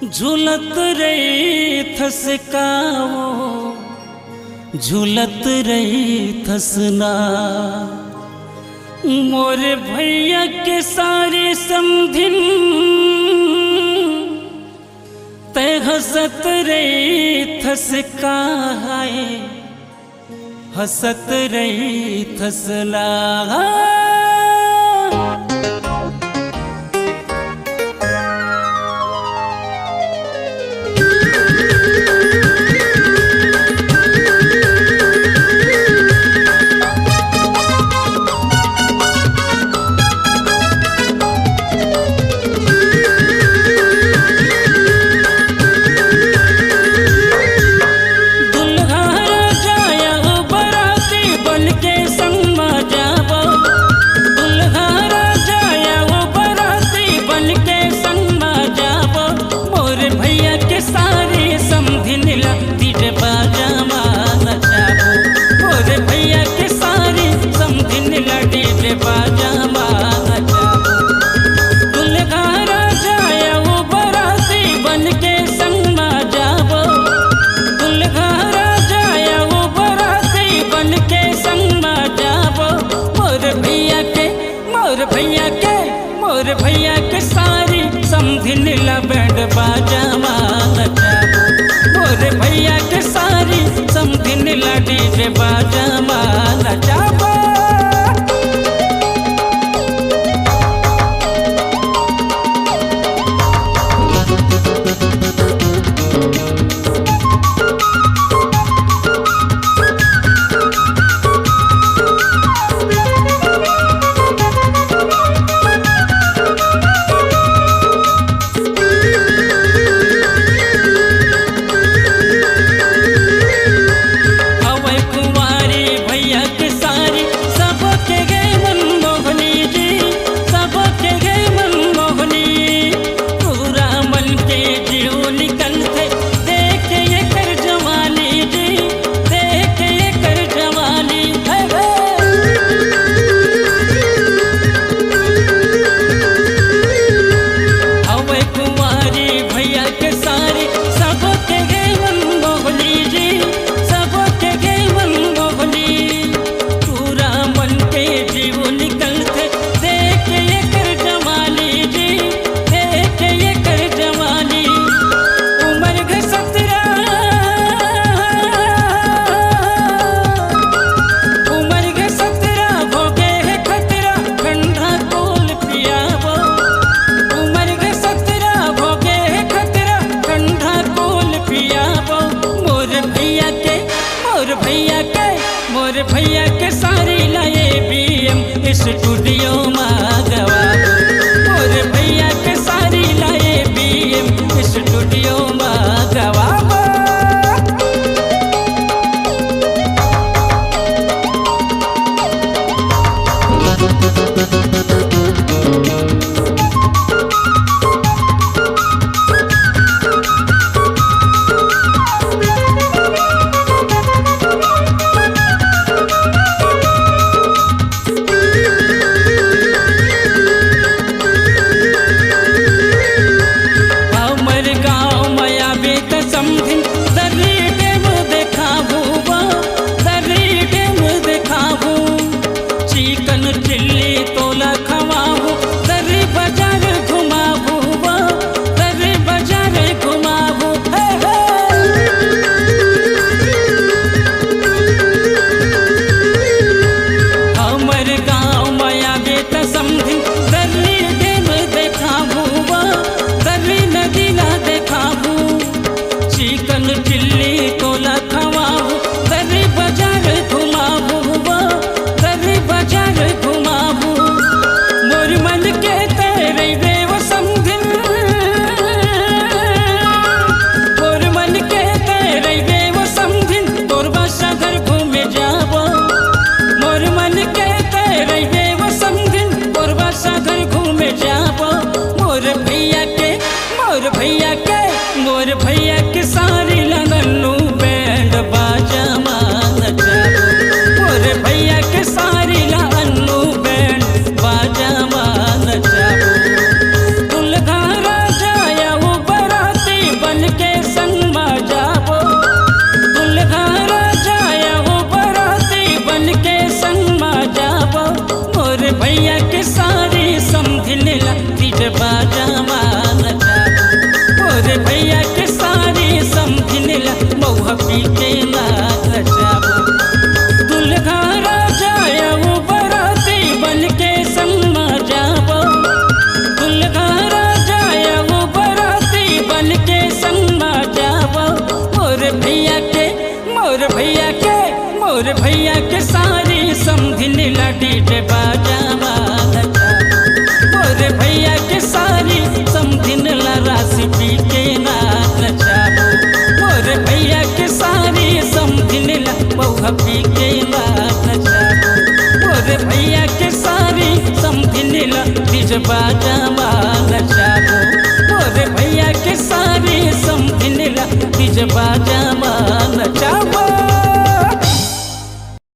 झूलत रही थसकाओ, झूलत रही थसना। मोरे भैया के सारे समधिन ते हसत रही थसकाए, हसत रही थसना। मोर भैया के सारी समधिन ला बैंड बाजा नचाबो। मोर भैया के सारी समधिन ला डीजे बाजा नचाबो। मोर भैया के सारी लाए बीएम स्टूडियो मागवा। मोर भैया के सारी लाए बीएम स्टूडियो मागवा। नचाबो दुल्हा राजा वो बराती बन के सन्मा जाबो दुल्हा राजा वो बराती बन के सन्मा जाबो मोर भैया के सारी समधिन लाठी जे बाजावा मोर भैया के सारी समधिन ला राशि पी के ना नचाबो मोर भैया के सारी समधिन ला बहु पी के ना नचाबो मोर भैया के सारी समधिन ला दिज बाजावा नचाबो मोर भैया के सारी समधिन ला दिज बाजावा नचाबो।